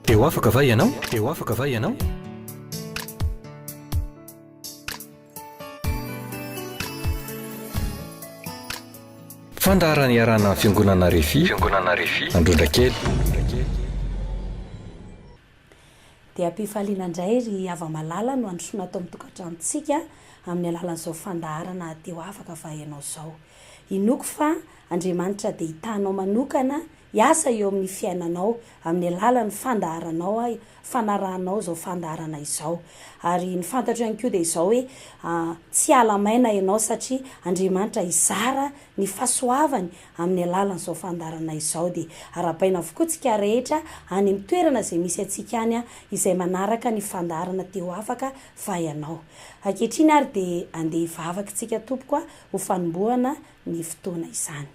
eo afaka va ianao eo afaka va ianao fandaharana iarana fiangonana refi androndra kely dia ampifaliana indray ry ava-malala no androsoana atao mitokantranontsika amin'ny alalan'izao fandaharana teo afaka va ianao zao inoko fa Andriamanitra dia hitanao manokana hiasa eo amin'ny fiainanao amin'ny alalan'ny fandaharanao fanarahanao zao fandaharana izao ary ny fantatra ihany koa dia izao hoe tsy alamaina ianao satria Andriamanitra izara ny fahasoavany amin'ny alalan'izao fandaharana izao dia arapaina avokoa tsika rehetra any amin'ny toerana izay misy atsika any izay manaraka ny fandaharana teo afaka va ianao ankehitriny ary dia andeha hivavaka tsika tompoko ho fanombohana ny fotoana izany.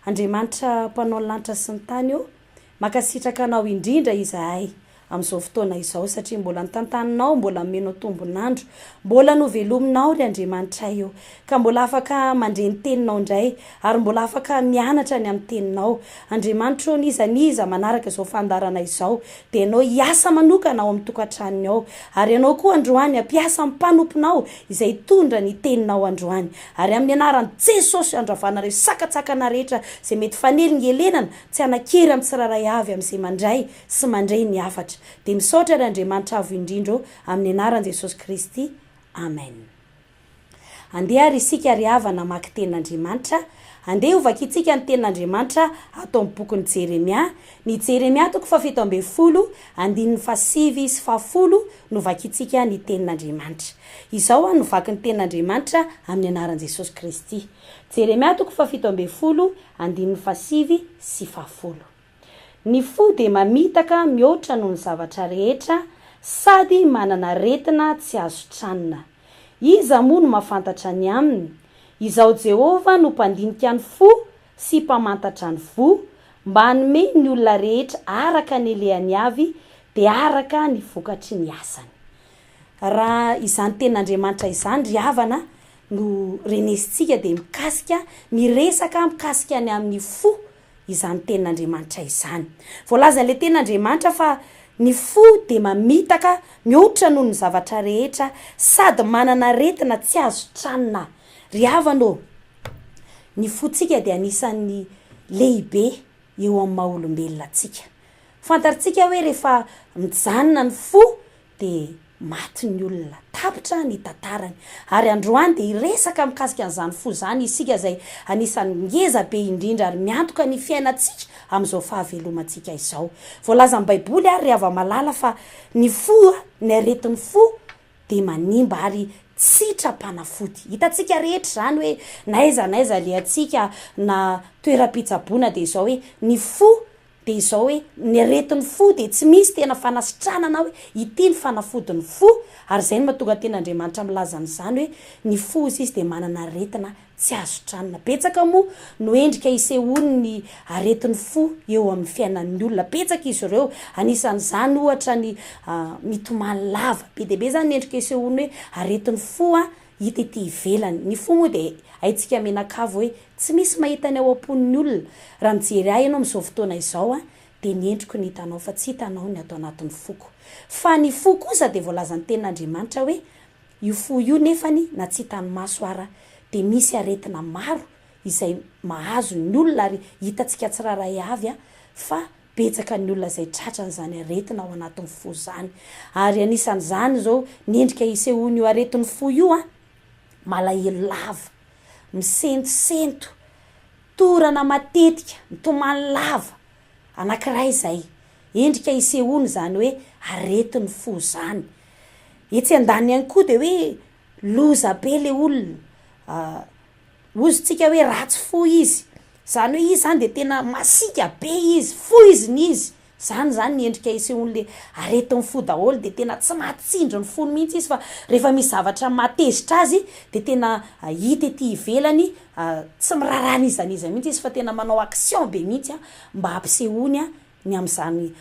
Andriamanitra mpanao ny lanitra sy ny tany io makasitraka anao indrindra izahay amin'izao fotoana izao satria mbola nitantaninao mbola menao tombonandro mbola novelominao ry Andriamanitra io ka mbola afaka mandreny teninao indray ary mbola afaka mianatra ny amin'ny teninao Andriamanitra nizaniza manaraka izao fandarana izao dia ianao hiasa manokana ao amin'ny tokantranony ao ary ianao koa androany ampiasa amin'ny mpanomponao izay tondra ny teninao androany ary amin'ny anaran'i Jesosy andravana ireo sakatsakana rehetra izay mety faneliny elenana tsy hanakery amin'ny tsiraray avy amin'izay mandray sy mandray ny afatra dia misaotra ry Andriamanitra avo indrindra amin'ny anaran'i Jesosy Kristy amen. Andeha ary isika ry havana mamaky tenin'Andriamanitra andeha hovakitsika ny tenin'Andriamanitra atao amin'ny bokin'ny Jeremia ny Jeremia 17 andininy 7 sy 10 no vakitsika ny tenin'Andriamanitra izao no vaky ny tenin'Andriamanitra amin'ny anaran'i Jesosy Kristy Jeremia 17 andininy 7 sy 10 ny fo dia mamitaka mihoatra noho ny zavatra rehetra sady manana retina tsy azo tranona iza moa no mahafantatra ny aminy izao Jehova no mpandinika ny fo sy mpamantatra ny vo mba hanome ny olona rehetra araka ny elehany avy dia araka ny vokatry ny asany raha izany tenin'Andriamanitra izany ry havana no renesintsika dia mikasika miresaka mikasika ny amin'ny fo izany tenin'Andriamanitra izany voalaza ilay tenin'Andriamanitra fa ny fo dia mamitaka mihoatra noho ny zavatra rehetra sady manana retina tsy azo tranona ry havana ny fotsika dia anisan'ny lehibe eo amin'ny maha-olombelona atsika fantaritsika hoe rehefa mijanona ny fo dia maty ny olona tapitra ny tantarany ary androany dia hiresaka mikasika an'izany fo zany isika izay anisan'ny ngeza be indrindra ary miantoka ny fiainantsika amin'izao fahavelomantsika izao voalaza amin'ny baiboly ary ry ava-malala fa ny fo ny aretin'ny fo dia manimba ary sitrapanafody hitantsika rehetra zany hoe naiza le atsika na toeram-pitsaboana dia izao hoe ny fo dia izao hoe ny aretin'ny fo dia tsy misy tena fanasitranana hoe ity ny fanafodin'ny fo ary izay no mahatonga tenin'Andriamanitra milaza an'izany hoe ny fo izy dia manana aretina tsy azo tranona betsaka moa no endrika isehony ny aretin'ny fo eo amin'ny fiainan'ny olona betsaka izy ireo anisan'izany ohatra ny mitomany lava be dia be zany ny endrika isehony hoe aretin'ny fo hita ity ivelany ny fo moa dia haitsika menakavo hoe tsy misy mahita ny ao am-pon'ny olona raha mijery ahy ianao amin'izao fotoana izao dia ny endriko ny hitanao fa tsy hitanao ny atao anatin'ny foko fa ny fo kosa dia voalazan'ny tenin'Andriamanitra hoe io fo io nefany na tsy hitany maso ara dia misy aretina maro izay mahazo ny olona ary hitantsika tsiraray avy fa betsaka ny olona izay tratran'izany aretina ao anatin'ny fo zany ary anisan'izany zao ny endrika isehony io aretin'ny fo io malahelo lava misentosento torana matetika mitomany lava anankiray izay endrika isehony zany hoe aretin'ny fo zany etsy andany ihany koa dia hoe loza be le olona ozotsika hoe ratsy fo izy zany hoe izy zany dia tena masika be izy fo izy ny izy zany ny endrika isehony le aretin'ny fo daholo dia tena tsy mahatsindro ny fony mihitsy izy fa rehefa misy zavatra matezitra azy dia tena hita ety ivelany tsy mirarana izaniza mihitsy izy fa tena manao action be mihitsy mba hampisehony ny amin'izany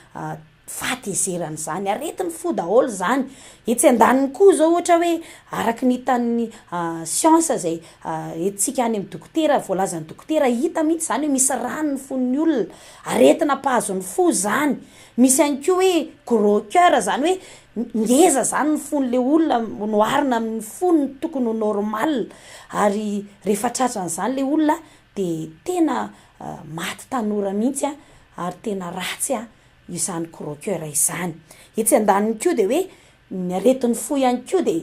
fahatezerany zany aretiny fo daholo zany etsy andaniny koa zao ohatra hoe araky ny hitan'ny siansa zay etsika any amin'ny dokotera voalazan'ny dokotera hita mihitsy zany hoe misy ranony fon'ny olona aretina mpahazony fo zany misy any koa hoe gros cœur zany hoe ngeza zany ny fon'le olona noarina amin'ny fony tokony normal ary rehefa tratran'zany le olona de tena maty tanora mihitsy ary tena ratsy izany gros cœur izany etsy andaniny koa de hoe ny aretin'ny fo ihany koa de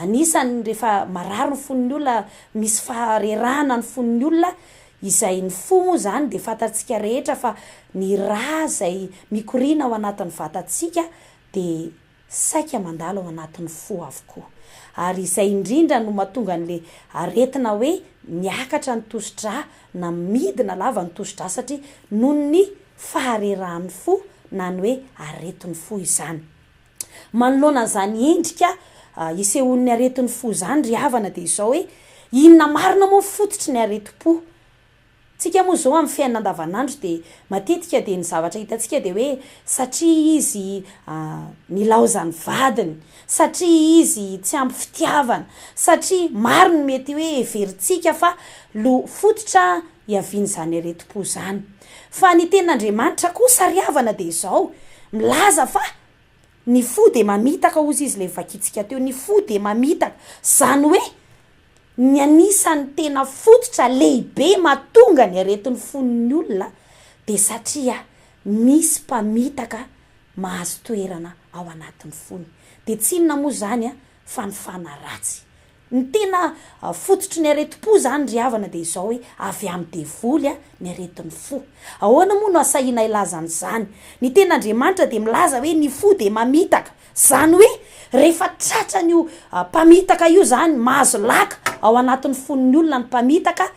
anisany rehefa marary ny fon'ny olona misy faharerahana ny fon'ny olona izay ny fo moa zany de fantatsika rehetra fa ny raha zay mikorina ao anatin'ny vatantsika de saika mandalo ao anatin'ny fo avokoa ary izay indrindra no mahatonga an'le aretina hoe miakatra ny tosodra na midina lava ny tosodra satria noho ny faharerahan'ny fo na ny hoe aretin'ny fo izany manoloana zany endrika isehon'ny aretin'ny fo zany ry havana de izao hoe inona marina moa fototry ny aretim-po tsika moa zao amin'ny fiainana andavanandro de matetika de ny zavatra hitantsika de hoe satria izy nilaozany vadiny satria izy tsy ampy fitiavana satria mariny mety hoe everitsika fa lo fototra hiaviany zany aretim-po zany fa ny ten'Andriamanitra kosa ry havana de izao milaza fa ny fo de mamitaka ozy izy le vakitsika teo ny fo de mamitaka zany hoe ny anisan'ny tena fototra lehibe mahatonga ny aretin'ny fon'ny olona de satria misy mpamitaka mahazo toerana ao anatin'ny fony de tsy inona moa zany fa ny fanaratsy ny tena fototry ny aretim-po zany ry havana de izao hoe avy amin'ny devoly ny aretin'ny fo ahoana moa no asahina ilazany zany ny ten'Andriamanitra de milaza hoe ny fo de mamitaka zany hoe rehefa tratran'io mpamitaka io zany mahazo laka ao anatin'ny fon'ny olona ny mpamitaka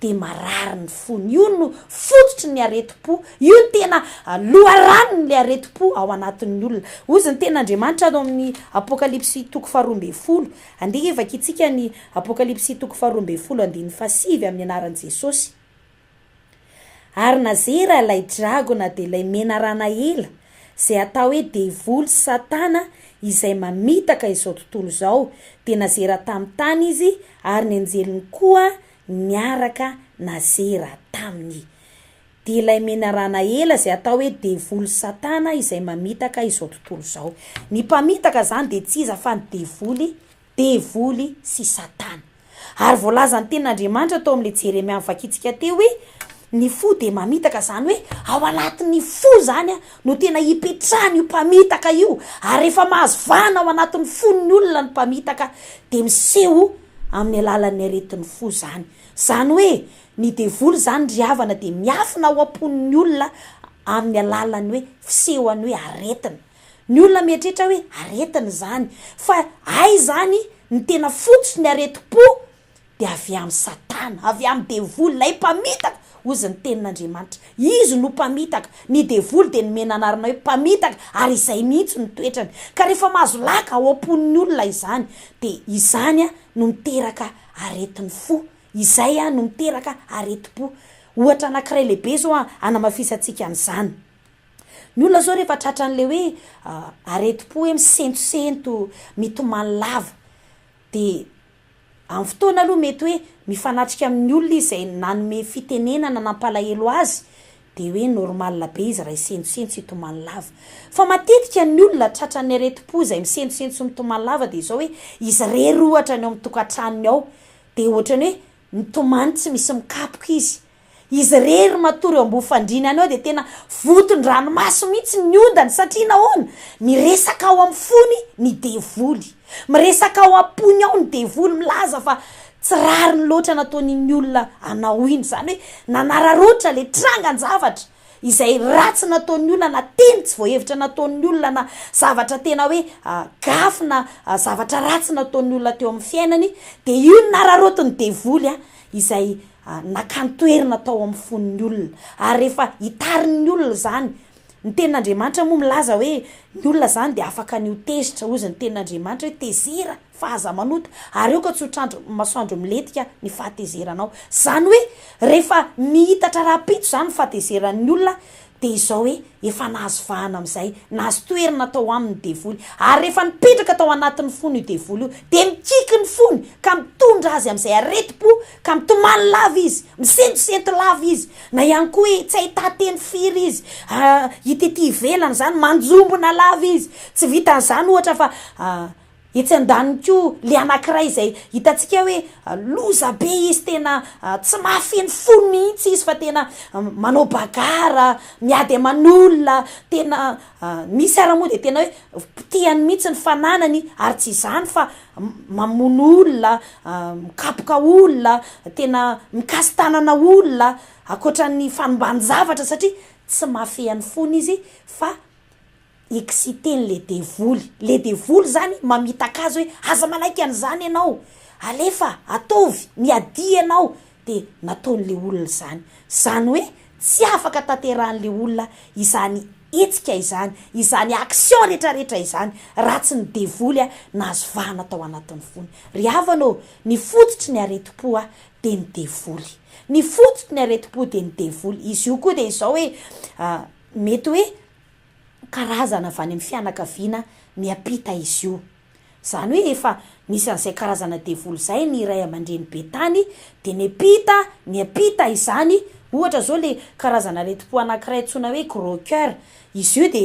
de marary ny fony io no fototry ny aretim-po io ny tena loharaniny le aretim-po ao anatin'ny olona ozy ny ten'Andriamanitra no amin'ny apokalipsy 2:12 andeha vakitsika ny apokalipsy 2:15 amin'ny anaran'i Jesosy ary nazera ilay dragona de ilay menarana ela zay atao hoe devoly satana izay mamitaka izao tontolo zao de nazera tamin'ny tany izy ary ny anjeliny koa niaraka nazera taminy de ilay menarana ela zay atao hoe devoly satana izay mamitaka izao tontolo zao ny mpamitaka zany de tsy iza fa ny devoly sy satana ary voalaza ny ten'Andriamanitra atao amin'le Jeremia vakitsika teo hoe ny fo de mamitaka zany hoe ao anatin'ny fo zany no tena hipetrahany io mpamitaka io ary rehefa mahazo vana ao anatin'ny fon'ny olona ny mpamitaka de miseho amin'ny alalan'ny aretin'ny fo zany hoe ny devoly zany ry havana de miafina ao am-pon'ny olona amin'ny alalany hoe fisehoany hoe aretina ny olona mieritrehitra hoe aretina zany fa ay zany ny tena fototsy ny aretim-po de avy amin'ny satana avy amin'ny devoly lay mpamitaka ozy ny tenin'Andriamanitra izy no mpamitaka ny devoly de ny menanarina hoe mpamitaka ary izay mihitsy ny toetrany ka rehefa mahazo laka ao am-pon'ny olona izany de izany no miteraka aretin'ny fo izay no miteraka aretim-po ohatra anankiray lehibe zao anamafisantsika an'izany ny olona zao rehefa tratran'le hoe aretim-po hoe misentosento mitomany lava de amin'ny fotoana aloha mety hoe mifanatrika amin'ny olona izay nanome fitenenana nampalahelo azy de hoe normal be izy raha isentosento sy mitomany lava fa matetika ny olona tratran'ny aretim-po izay misentosento sy mitomany lava de izao hoe izy rery ohatra ny ao amin'ny tokantranony ao de ohatrany hoe mitomany tsy misy mikapoka izy rery matory eo ambofandrinany ao de tena votony ranomaso mihitsy ny ondany satria nahoana miresaka ao amin'ny fony ny devoly miresaka ao am-pony ao ny devoly milaza fa tsy rariny loatra nataon'ny olona anao iny zany hoe nanararoatra le trangan-javatra izay ratsy nataon'ny olona na teny tsy voahevitra nataon'ny olona na zavatra tena hoe gafy na zavatra ratsy nataon'ny olona teo amin'ny fiainany de io ny nararotiny devoly izay nakantoerina tao amin'ny fon'ny olona ary rehefa hitarin'ny olona zany ny ten'Andriamanitra moa milaza hoe ny olona zany de afaka ny hotezitra ozy ny ten'Andriamanitra hoe tezera fahaza manota ary eo ka tsy hotrandro masoandro miletika ny fahatezeranao zany hoe rehefa mihitatra raha-pito zany fahatezeran'ny olona de izao hoe efa nahazo vahana am'izay nahazo toerina atao amin'ny devoly ary rehefa nipetraka atao anatin'ny fony io devoly io de mikiky ny fony ka mitondra azy am'izay areti-po ka mitomany lava izy misentosenty lava izy na ihany koa hoe tsy ahitateny firy izy hitety ivelany zany manjombona lava izy tsy vitan'izany ohatra fa etsy an-daniny ko le anankiray izay hitantsika hoe loza be izy tena tsy mahafeny fony mihitsy izy fa tena manao bagara miady aman'olona tena misy ara moa de tena hoe tiany mihitsy ny fananany ary tsy izany fa mamono olona mikapoka olona tena mikasitanana olona akoatran'ny fanombany zavatra satria tsy mahafehan'ny fony izy fa exciteny le devoly zany mamitaka azy hoe aza malaiky an'izany ianao alefa ataovy miadi ianao de nataon'le olona zany hoe tsy afaka tanterahan'le olona izany etsika izany action rehetrarehetra izany raha tsy ny devoly nahazo vahana tao anatin'ny fony ry havanao ny fototry ny areti-po de ny devoly ny fototry ny areti-po de ny devoly izy io koa de izao hoe mety hoe karazana avy any amin'ny fianakaviana miapita izy io zany hoe efa misy an'izay karazana devoly zay ny ray aman-dreny betany de niapita izany ohatra zao le karazana areti-po anankiray tsona hoe gros cœur izy io de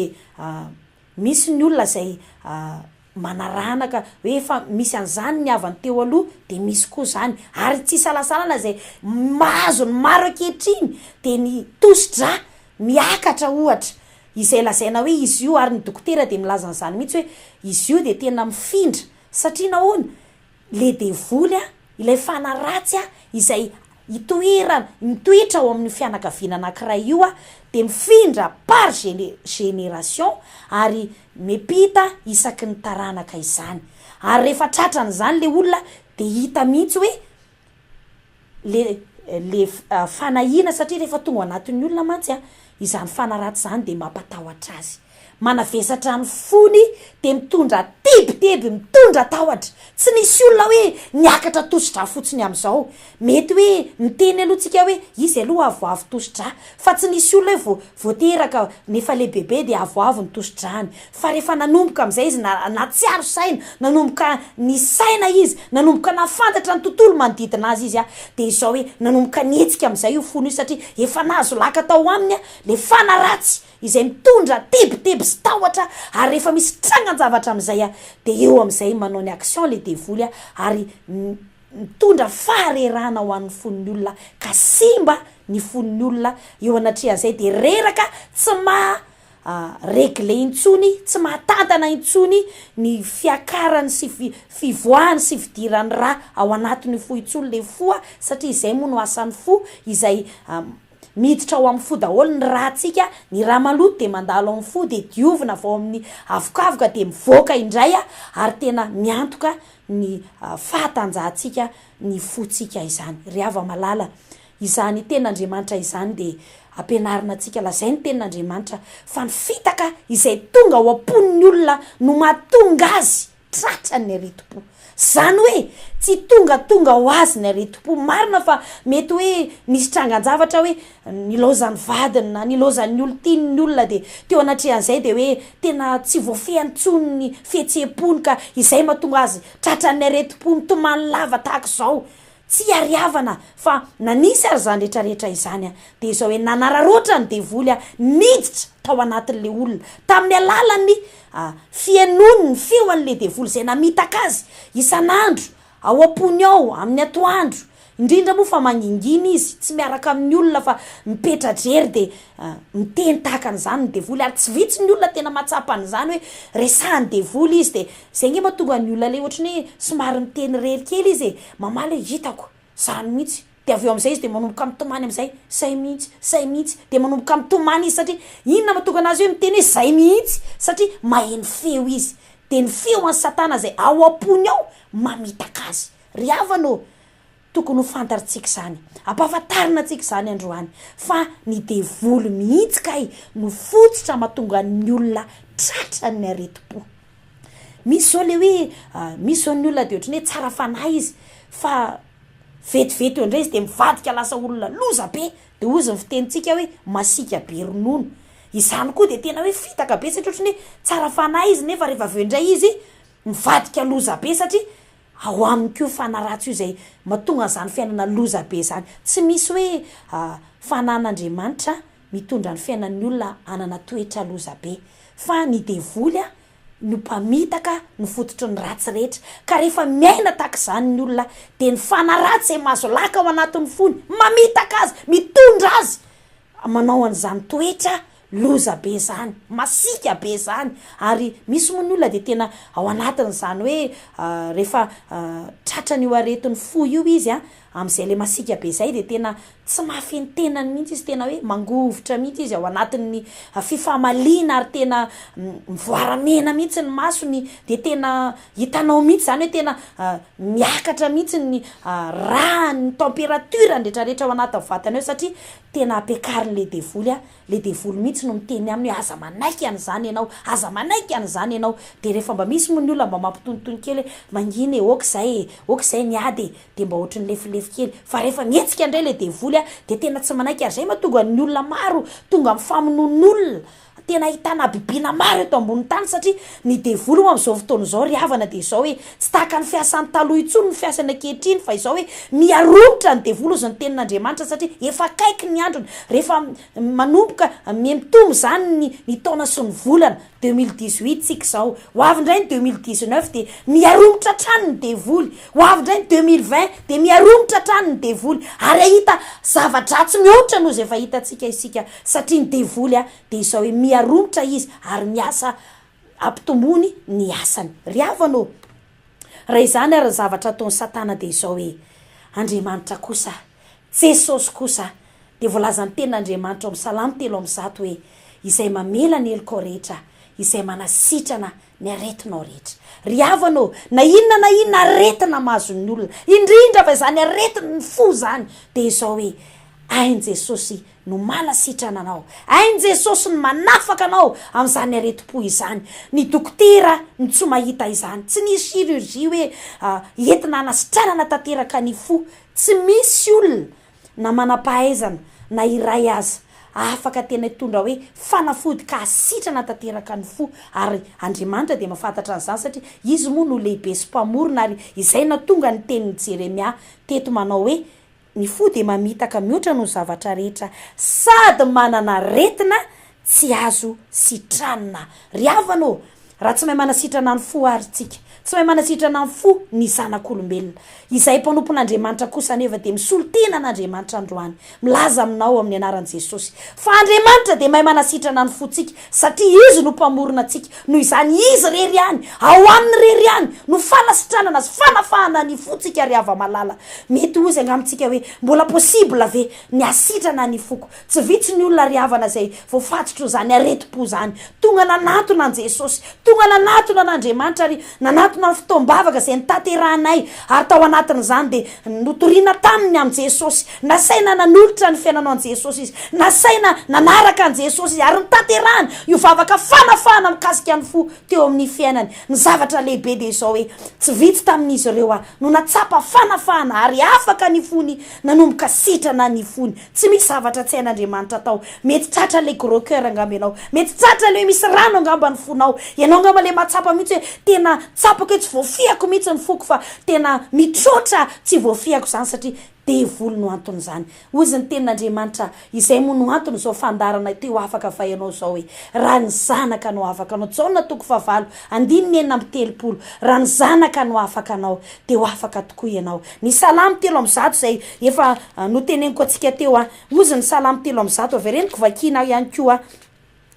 misy ny olona zay manaranaka hoe efa misy an'izany ny avany teo aloha de misy koa zany ary tsy salasalana zay mahazo ny maro ankehitriny de ny tosodra miakatra ohatra izay lazaina hoe izy io ary ny dokotera de milaza n'izany mihitsy hoe izy io de tena mifindra satria nahoana le devoly ilay fanaratsy izay mitoetra ao amin'ny fianakaviana anankiray io de mifindra par génération ary mipita isaky ny taranaka izany ary rehefa tratran'izany le olona de hita mihitsy hoe le fanahina satria rehefa tonga anatin'ny olona mantsy izany fanaratsy zany de mampatahotra azy manavesatra ny fony de mitondra tebiteby mitondra tahotra tsy nisy olona hoe niakatra tosodra fotsiny am'izao mety hoe miteny alohantsika hoe izy aloha avoavo tosodra fa tsy nisy olona hoe voateraka nefa le bebe de avoavo ny tosodrany fa rehefa nanomboka am'izay izy na tsy aro saina nanomboka ny saina izy nanomboka nafantatra ny tontolo manodidina azy izy de izao hoe nanomboka nietsika am'izay io fony io satria efa nahazo laka tao aminy le fanaratsy izay mitondra tebiteby sy tahotra ary rehefa misy trangan-javatra am'izay de eo am'izay manao ny action le devoly ary mitondra faharerana ho an'ny fon'ny olona ka simba ny fon'ny olona eo anatrian'izay de reraka tsy regle intsony tsy mahatantana intsony ny fiakarany sy fivoahany sy fidirany raha ao anatin'ny fo intsony le foa satria izay moa no asan'ny fo izay miditra ao amin'ny fo daholo ny rahatsika ny raha maloto de mandalo amin'ny fo de diovina vao amin'ny avokavoka de mivoaka indray ary tena miantoka ny fahatanjahantsika ny fotsika izany ry hava malala izany ten'Andriamanitra izany de ampianarina atsika lazay ny ten'Andriamanitra fa ny fitaka izay tonga ao am-pon'ny olona no mahatonga azy tratra ny areti-po zany hoe tsy tonga ho azy ny areti-po marina fa mety hoe nisy trangan-javatra hoe nilozany vadiny na nilozany olon-tiny ny olona de teo anatrehan'izay de hoe tena tsy voafehany tsony ny fihetseham-pony ka izay mahatonga azy tratran'ny areti-po mitomany lava tahaka izao tsy ariavana fa nanisy ary zany rehetrarehetra izany de izao hoe nanararoatra ny devoly niditra tao anatin'le olona tamin'ny alalany fianony ny feo an'le devoly zay namitaka azy isan'andro ao am-pony ao amin'ny atoandro indrindra moa fa manginginy izy tsy miaraka amin'ny olona fa mipetra-drery de miteny tahaka an'izany ny devoly ary tsy vitsy ny olona tena matsapan'izany hoe resahany devoly izy de zay nge mahatonga ny olona le ohatrany hoe somary miteny rery kely izy mamaly hitako zany mihitsy de avy eo am'izay izy de manomboka mitomany am'izay say mihitsy de manomboka mitomany izy satria inona mahatonga anazy hoe miteny hoe zay mihitsy satria maheno feo izy de ny feo an'ny satana zay ao am-pony ao mamitaka azy ry havanao tokony ho fantaritsika zany ampahafantarina atsika zany androany fa ny devoly mihitsy kay no fototra mahatonga ny olona tratra ny areti-po misy zao le hoe misy zao ny olona de ohatrany hoe tsara fanahy izy fa vetivety eo indray izy de mivadika lasa olona loza be de ozy ny fitenitsika hoe masika be ronono izany koa de tena hoe fitaka be satria ohatrany tsara fanahy izy nefa rehefa avendray izy mivadika loza be satria ao aminy ko fanaratsy io zay mahatonga zany fiainana loza be zany tsy misy hoe fanan'Andriamanitra mitondra ny fiainan'ny olona anana toetra loza be fa ny devoly no mpamitaka no fototry ny ratsy rehetra ka rehefa miaina tahaka zany ny olona de ny fanaratsy zay mahazo laka ao anatin'ny fony mamitaka azy mitondra azy manao an'izany toetra loza be zany masika be zany ary misy moa ny olona de tena ao anatiny zany hoe rehefa tratrany io aretin'ny fo io izy am'izay le masika be zay de tena tsy mahafeny tenany mihitsy izy tena hoe mangovotra mihitsy izy ao anatin'ny fifamalina ary tena mivoaramena mihitsy ny masony de tena hitanao mihitsy zany hoe tena miakatra mihitsy ny raha ny température nretrarehetra ao anatin'ny vatana eo satria tena ampiakarin'le devoly mihitsy no miteny aminy hoe aza manaiky an'izany ianao aza manaiky an'izany ianao de rehefa mba misy moa ny olona mba mampitonitony kely manginy okzay niady de mba ohatry ny lefilefy kely fa rehefa mietsika indray le devoly de tena tsy manaiky ary zay mahatonga ny olona maro tonga amin'ny famonon'olona tena ahitana bibina maro eto ambony tany satria ny devoly moa am'izao fotoana izao ry havana de izao hoe tsy tahaka ny fiasan'ny taloha intsony ny fiasana ankehitriny fa izao hoe miaromotra ny devoly ozy ny tenin'Andriamanitra satria efa kaiky ny androny rehefa manomboka mitombo zany ny taona sy ny volana 2018 tsika zao ho avy indray ny 2019 de miaromotra trano ny devoly ho avy indray ny 2020 de miaromotra trano ny devoly ary ahita zava-dratsy mihoatra noho zay efa hitantsika isika satria ny devoly de izao hoe miaromotra izy ary miasa ampitombony ny asany ry havano raha izany ary ny zavatra ataon'ny satana de izao hoe Andriamanitra kosa Jesosy kosa de voalazany tenin'Andriamanitra amin'ny Salamo 3:1 hoe izay mamela ny heliko rehetra izay manasitrana ny aretinao rehetra ry havano na inona aretina mahazon'ny olona indrindra fa izany aretina ny fo zany de izao hoe ain Jesosy no manasitrana anao ain Jesosy no manafaka anao amin'izany areti-po izany ny dokotera ny tsy mahita izany tsy nisy chirurgie hoe entina anasitranana tanteraka ny fo tsy misy olona na manam-pahaizana na iray aza afaka tena hitondra hoe fanafody ka asitrana tanteraka ny fo ary Andriamanitra de mahafantatra an'izany satria izy moa no lehibe sy mpamorona ary izay natonga ny tenin'ny Jeremia teto manao hoe ny fo de mamitaka mihoatra no zavatra rehetra sady manana retina tsy azo sitranina ry havano raha tsy mahay manasitrana ny fo ary tsika tsy mahay manasitrana ny fo ny zanak'olombelona izay mpanompon'Andriamanitra kosa nefa de misolotena an'Andriamanitra androany milaza aminao amin'ny anaran'i Jesosy fa Andriamanitra de mahay manasitrana ny fotsika satria izy no mpamorona atsika noho izany izy rery any ao amin'ny rery any no fanasitranana azy fanafahana ny fotsika ry hava malala mety ozy angamitsika hoe mbola possible ve ny asitrana ny foko tsy vitsy ny olona ry havana zay voafatotro zany areti-po zany tonga nanatona an Jesosy tonga nanatona an'Andriamanitra ary nanatona ny fotoam-bavaka zay nitanterahanay ary tao anatin'izany de notoriana taminy am' Jesosy nasaina nanolotra ny fiainanao an Jesosy izy nasaina nanaraka an Jesosy izy ary nitanterahana io vavaka fanafahana mikasika ny fo teo amin'ny fiainany ny zavatra lehibe de izao hoe tsy vitsy tamin'izy ireo no natsapa fanafahana ary afaka ny fony nanomboka sitrana ny fony tsy misy zavatra tsy hain'Andriamanitra tao mety tratra le gros cœur angamba ianao mety tratra le misy rano angamba ny fonao ianao angamba le matsapa mihitsy hoe tena tsapako hoe tsy voafiako mihitsy ny foko fa tena mitrotra tsy voafiako zany satria devoly no antony zany ozy ny tenin'Andriamanitra izay moa no antony zao fandarana teo afaka vahianao zao hoe raha ny zanaka no afaka anao Jaona 9:7 raha ny zanaka no afaka anao de ho afaka tokoa ianao ny Salamo 3:1 zay efa noteneniko atsika teo ozy ny Salamo 3:1 avereniko vakina ihany koa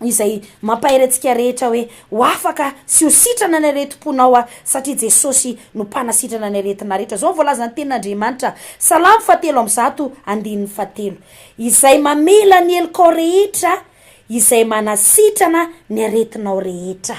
izay mampahirantsika rehetra hoe ho afaka sy ho sitrana ny areti-ponao satria Jesosy no mpanasitrana ny aretina rehetra zao voalaza ny tenin'Andriamanitra Salamo 3:7 izay mamela ny heliko rehetra izay manasitrana ny aretinao rehetra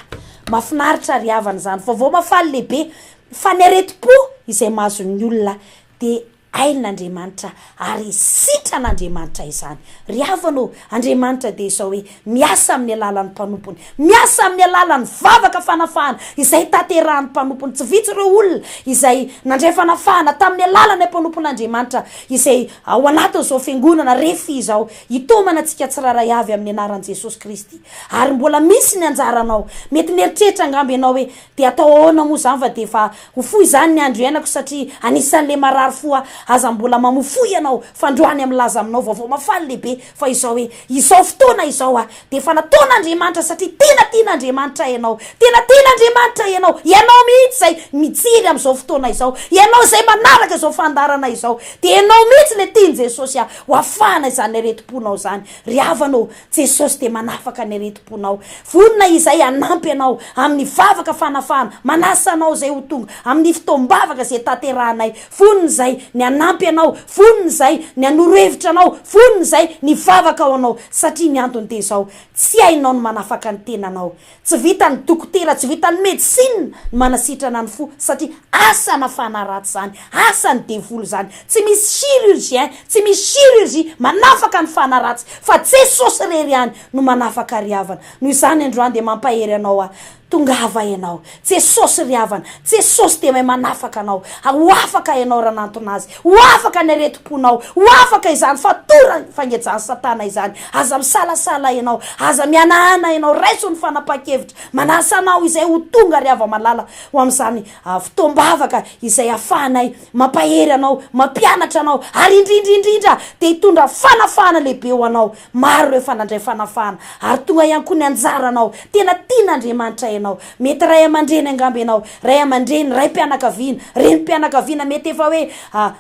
mafinaritra ry havana zany fa vao mafaly lehibe fa ny areti-po izay mahazo ny olona de ain'andriamanitra ary sitran'andriamanitra izany. Ry havana andriamanitra dia izao hoe miasa amin'ny alalan'ny mpanompony, miasa amin'ny alalan'ny vavaka fanafahana izay taterahan'ny mpanompony. Tsy vitsy ireo olona izay nandray fanafahana tamin'ny alalany mpanompon'andriamanitra izay ao anatin'izao fiangonana refy izao hitomana antsika tsiraray avy amin'ny anaran'i Jesosy Kristy. Ary mbola misy ny anjaranao, mety mieritreritra angambo ianao hoe dia atao ahoana moa zany fa dia fa ho fohy izany ny andro iainako satria anisan'le marary foa aza mbola mamofoy ianao fandroany amin'ny laza aminao vaovao mafaly lehibe fa izao hoe izao fotoana izao dia fa nataon'Andriamanitra satria tena tian'Andriamanitra ianao, tena tian'Andriamanitra ianao mihitsy zay mitsiry amin'izao fotoana izao, ianao zay manaraka izao fandarana izao, dia ianao mihitsy le tiany Jesosy ho afahana izany aretim-ponao zany. Ry havanao, Jesosy dia manafaka ny aretim-ponao. Vonona izay anampy ianao amin'ny vavaka fanafahana, manasa anao zay ho tonga amin'ny fotoam-bavaka zay taterahanay. Vonona izay ny anampy ianao, vonona izay ny anoro-hevitra anao, vonona izay ny vavaka ao anao. Satria ny antony dia izao, tsy hainao ny manafaka ny tenanao. Tsy vitan'ny dokotera, tsy vitan'ny medisina ny manasitrana ny fo satria asa nafana ratsy zany, asa ny devoly zany. Tsy misy chirurgien, tsy misy chirurgie manafaka ny fanaratsy fa Jesosy rery ihany no manafaka ry havana. Noho izany androany dia mampahery anao tongava ianao. Jesosy ry havana, Jesosy dia mahay manafaka anao. Ho afaka ianao raha nantona azy, ho afaka ny aretim-ponao, ho afaka izany fatora fagnejany satana izany. Aza misalasala ianao, aza mianahana ianao, raiso ny fanapa-kevitra manasa anao izay ho tonga ry hava malala ho amin'izany fotoam-bavaka izay ahafahanay mampahery anao, mampianatra anao, ary indrindra dia hitondra fanafahana lehibe ho anao. Maro ireo fanandray fanafahana ary tonga ihany koa ny anjaranao. Tena tian'Andriamanitra ianao. Mety ray aman-dreny angambo ianao, ray aman-dreny, ray mpianakaviana, reny mpianakaviana mety efa hoe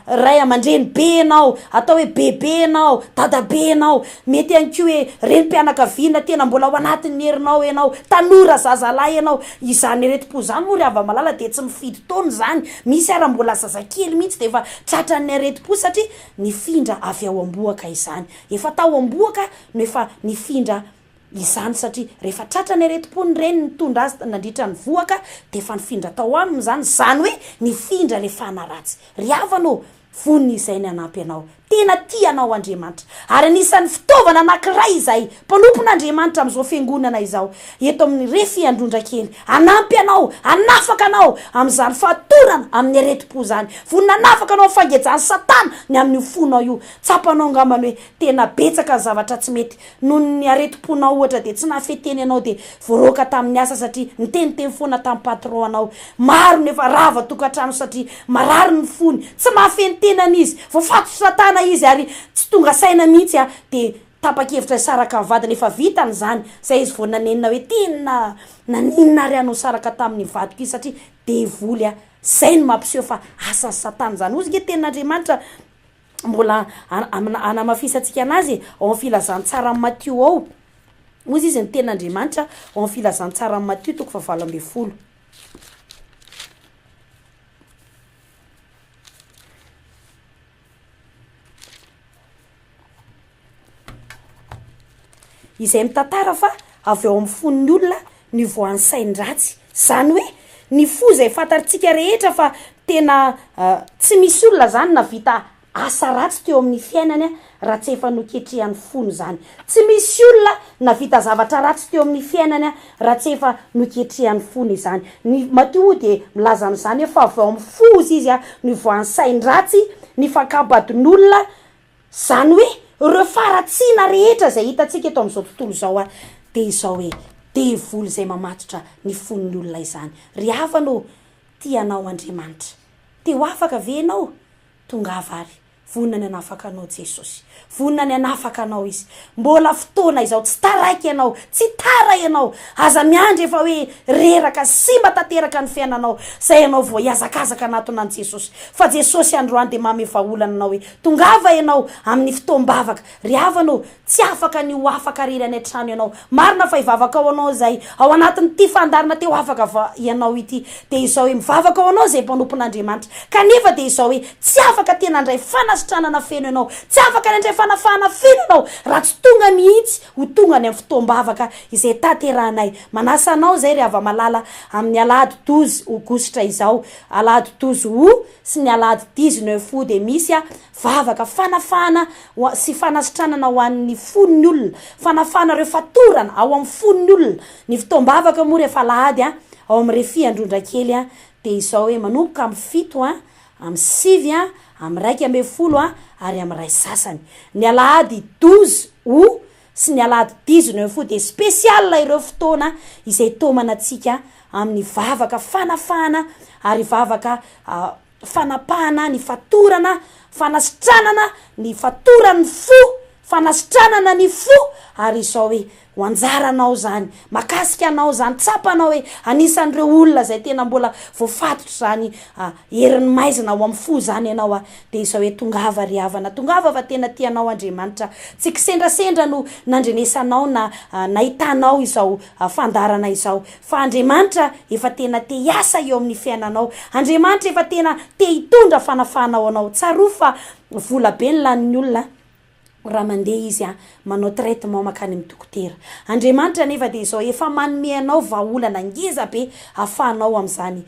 ray aman-dreny be ianao, atao hoe bebe ianao, dadabe ianao. Mety ihany koa hoe reny mpianakaviana tena mbola ao anatin'ny herinao ianao, tanora zazalahy ianao. Izany aretim-po zany moa ry hava malala dia tsy mifidy taona zany. Misy ara mbola zazakely mihitsy dia efa tratran'ny aretim-po satria nifindra avy ao am-boaka izany. Efa tao am-boaka no efa nifindra izany satria rehefa tratrany aretim-pony reny nitondra azy nandritra ny voaka dia efa nifindra tao aminy zany. Zany hoe nifindra le fanaratsy. Ry havanao, vonona izay ny anampy ianao. Tena tianao Andriamanitra ary anisan'ny fitaovana anankiray izay mpanompon'Andriamanitra amin'izao fiangonana izao eto amin'ny refy androndra-kely. Anampy anao, anafaka anao amin'izany fahatorana amin'ny aretim-po zany. Vonona anafaka anao fangejany satana ny amin'ny fonao io. Tsapanao angambany hoe tena betsaka ny zavatra tsy mety noho ny aretim-ponao ohatra dia tsy nahafeteny anao dia voaroka tamin'ny asa satria niteniteny foana tamin'ny patron anao. Maro nefa rava tokantrano satria marary ny fony, tsy mahafeny tenan'izy, voafato satana izy ary tsy tonga saina mihitsy dia tapa-kevitra saraka ny vadiny. Efa vitany zany zay izy vao nanenina hoe tena naninona ary anao saraka tamin'ny vadiko izy satria devoly zay no mampiseho fa asan'ny satana zany. Ozy nge tenin'Andriamanitra mbola anamafisantsika anazy ao amin'ny filazantsara amin'ny Matthieu ao. Ozy izy ny tenin'Andriamanitra ao amin'ny filazantsara amin'ny Matthieu 12. Izay mitantara fa avy ao amin'ny fon'ny olona ny voan'ny sain-dratsy. Zany hoe ny fo izay fantaritsika rehetra fa tena tsy misy olona zany navita asa ratsy teo amin'ny fiainany raha tsy efa noketrehan'ny fony zany. Tsy misy olona navita zavatra ratsy teo amin'ny fiainany raha tsy efa noketrehan'ny fony izany. Ny Matthieu dia milaza amin'izany hoe fa avy ao amin'ny fo izy ny voan'ny sain-dratsy, ny fakambadin'olona. Zany hoe ireo faratsiana rehetra zay hitantsika eto amin'izao tontolo izao dia izao hoe devoly izay mamatotra ny fon'ny olona izany. Ry havanao, tianao Andriamanitra, te ho afaka ve ianao? Tongava ary vonona ny anafaka anao Jesosy, vonona ny anafaka anao izy. Mbola fotoana izao tsy taraiky ianao, tsy tara ianao. Aza miandry efa hoe reraka simba tanteraka ny fiainanao zay ianao vao hiazakazaka anatin'an Jesosy. Fa Jesosy androany dia manome vahaolana anao hoe tongava ianao amin'ny fotoam-bavaka. Ry havanao, tsy afaka ny ho afaka rery any an-trano ianao. Marina fa hivavaka ao anao zay ao anatin'ity fandarina teo afaka ianao ity dia izao hoe mivavaka ao anao zay mpanompon'Andriamanitra kanefa dia izao hoe tsy afaka tena andray fanasa fanasitranana feno ianao tsy afaka nandray fanafahana feno ianao raha tsy tonga mihitsy ho tonga any amin'ny fotoam-bavaka izay taterahanay manasanao zay ry ava-malala amin'ny alahady 12 aogositra izao alahady 12 sy ny alahady 19 de misy a vavaka fanafahana sy fanasitranana ho an'ny fon'ny olona fanafahana reo fatorana ao amin'ny fon'ny olona ny fotoam-bavaka moa rehefa alahady a ao amin'ny refia androndrakely a de izao hoe manomboka amin'ny 7 a amin'ny 6 a amin'ny 1 a ary amin'ny 2 sasany ny alahady 12 sy ny alahady 19 de spesiala ireo fotoana izay tomanantsika amin'ny vavaka fanafahana ary vavaka fanapahana ny fatorana fanasitranana ny fatorany fo fanasitranana ny fo ary izao hoe ho anjaranao zany makasika anao zany tsapanao hoe anisan'ireo olona zay tena mbola voafatotra zany herin'ny maizina ao amin'ny fo zany ianao a de izao hoe tongava ry havana tongava fa tena tianao Andriamanitra tsy kisendrasendra no nandrenesanao na nahitanao izao fandarana izao fa Andriamanitra efa tena te hiasa eo amin'ny fiainanao Andriamanitra efa tena te hitondra fanafahanao anao tsaro fa vola be ny lanin'ny olona raha mandeha izy manao traitement makany amin'ny dokotera Andriamanitra nefa de izao efa manome anao vahaolana ngeza be ahafahanao amin'izany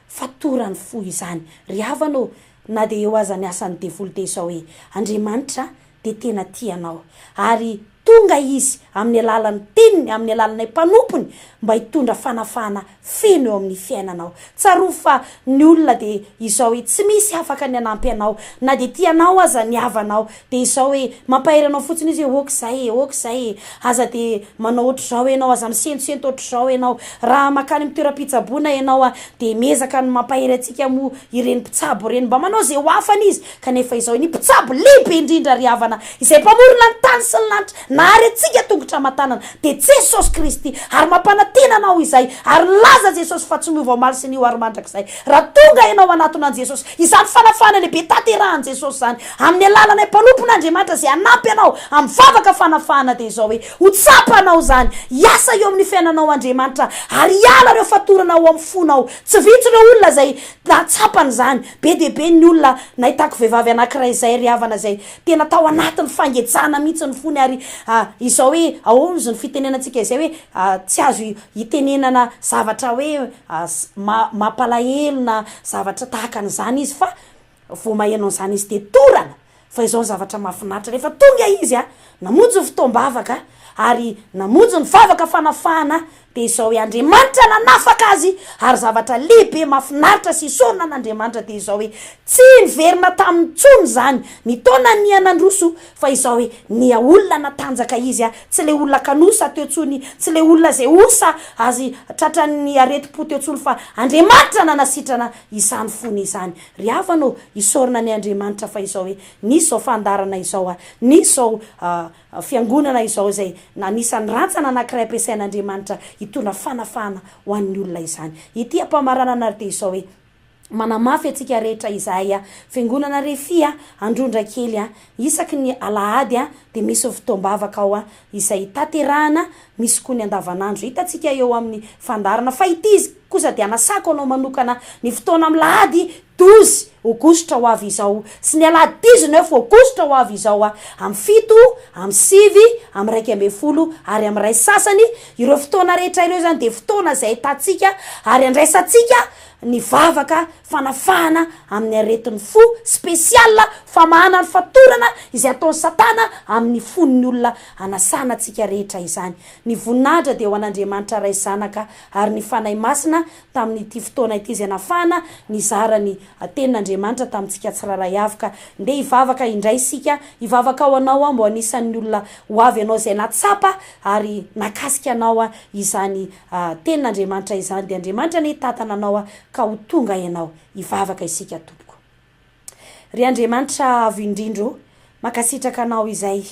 fatorany fo izany ry havanao na de eo aza ny asany devolo de izao hoe Andriamanitra de tena tianao ary tonga izy amin'ny alalany teniny amin'ny alalanay mpanompony mba hitondra fanafahana feno eo amin'ny fiainanao tsaro fa ny olona de izao hoe tsy misy afaka ny anampy anao na de tianao aza ny havanao de izao hoe mampahery fotsiny izy hoe okzay aza de manao ohatr' zao ianao aza misentosenty ohatr' zao ianao raha makany amin'ny toeram-pitsaboana ianao de mezaka ny mampahery atsika mo ireny mpitsabo reny mba manao zay ho afany izy kanefa izao ny mpitsabo lehibe indrindra ry havana izay mpamorona ny tany sy ny lanitra na ary atsika tongotra matanana de Jesosy Kristy ary mampanatenanao izay ary laza Jesosy fa tsy miova omaly sy nio ary mandrakizay raha tonga ianao anatonan'i Jesosy izany fanafahana lehibe taterahan'i Jesosy zany amin'ny alalanay mpanompon'Andriamanitra zay anampy anao amin'ny vavaka fanafahana de izao hoe ho tsapanao zany hiasa eo amin'ny fiainanao Andriamanitra ary hiala reo fatorana ao amin'ny fonao tsy vitsy reo olona zay natsapany zany be de be ny olona nahitako vehivavy anankiray zay ry havana zay tena tao anatin'ny fangejana mihitsy ny fony ary izao hoe aozy ny fitenenantsika izay hoe tsy azo hitenenana zavatra hoe mampalahelo na zavatra tahaka an'izany izy fa vo mahenao zany izy de torana fa izao zavatra mahafinaritra rehefa tonga izy namonjy ny fotoam-bavaka ary namonjy ny vavaka fanafahana de izao hoe Andriamanitra nanafaka azy ary zavatra lehibe mahafinaritra sy isaorina an'Andriamanitra de izao hoe tsy niverina tamin'ny tsony zany ny taona ny anandroso fa izao hoe ny olona natanjaka izy tsy le olona kanosa teo tsony tsy le olona zay osa azy tratran'ny areti-po teo tsony fa Andriamanitra nanasitrana izany fony izany ry havanao isaorina ny Andriamanitra fa izao hoe nisy zao fandarana izao nisy zao fiangonana izao zay anisan'ny rantsana anankiray ampiasain'Andriamanitra hitondra fanafahana ho an'ny olona izany ity ampamaranana ary de izao hoe manamafy atsika rehetra izay fiangonana refia androndrakely isaky ny alahady de misy fotoam-bavaka ao izay taterahana misy koa ny andavanandro hitatsika eo amin'ny fandarana fa ity izy kosa de anasako anao manokana ny fotoana amin'ny lahady 12 aogositra ho avy izao sy ny alahady 19 aogositra ho avy izao amin'ny 7 amin'ny 7 amin'ny 12 ary amin'ny 2 sasany ireo fotoana rehetra ireo zany de fotoana zay tatsika ary andraisatsika ny vavaka fanafahana amin'ny aretin'ny fo spesiala famahana ny fatorana izay ataon'ny satana amin'ny fon'ny olona anasana tsika rehetra izany ny voninahitra de ho an'Andriamanitra ray zanaka ary ny fanahy masina tamin'ity fotoana ity izay nafahana ny zarany tenin'Andriamanitra tamintsika tsiraray avaka nde hivavaka indray sika hivavaka ao anao mbo anisan'ny olona ho avy anao zay natsapa ary nakasika anao izany tenin'Andriamanitra izany de Andriamanitra ny tatana anao ka ho tonga ianao hivavaka isika tompoko ry Andriamanitra avy indrindro makasitraka anao izay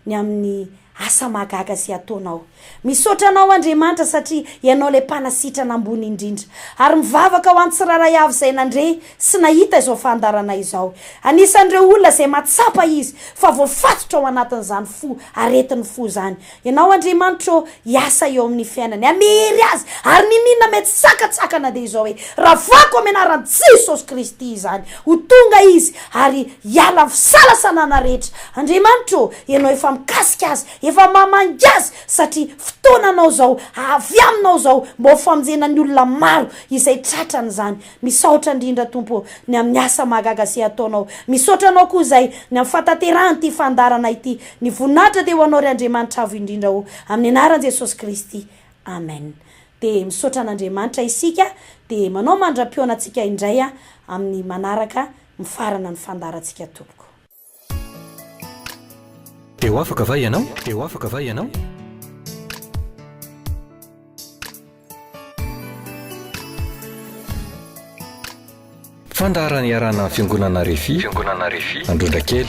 ny amin'ny asa mahagaga sy ataonao. Misaotra anao Andriamanitra satria ianao le mpanasitrana ambony indrindra ary mivavaka ho an'ny tsiraray avy izay nandre sy nahita izao fandarana izao. Anisan'ireo olona izay matsapa izy fa voafatotra ao anatin'izany fo aretin'ny fo zany. Ianao Andriamanitra hiasa eo amin'ny fiainany, amiry azy ary ninina mety sakatsakana dia izao hoe ravako amin'ny anaran'i Jesosy Kristy izany ho tonga izy ary hiala fisalasanana rehetra. Andriamanitra ianao efa mikasika azy, efa mamangy azy satria fotoananao zao avy aminao zao mba famonjena ny olona maro izay tratrany zany. Misaotra indrindra Tompo ny amin'ny asa mahagaga sy ataonao. Misaotra anao koa izay ny amin'ny fataterahany ity fandarana ity. Ny voninahitra dia ho anao ry Andriamanitra avo indrindra amin'ny anaran'i Jesosy Kristy. Amen. Dia misaotra an'Andriamanitra isika dia manao mandra-pioana antsika indray amin'ny manaraka mifarana ny fandarantsika tompoko. Teo afaka va ianao? Teo afaka va ianao? Fandarana iarana fiangonana Refi, Androndrakely.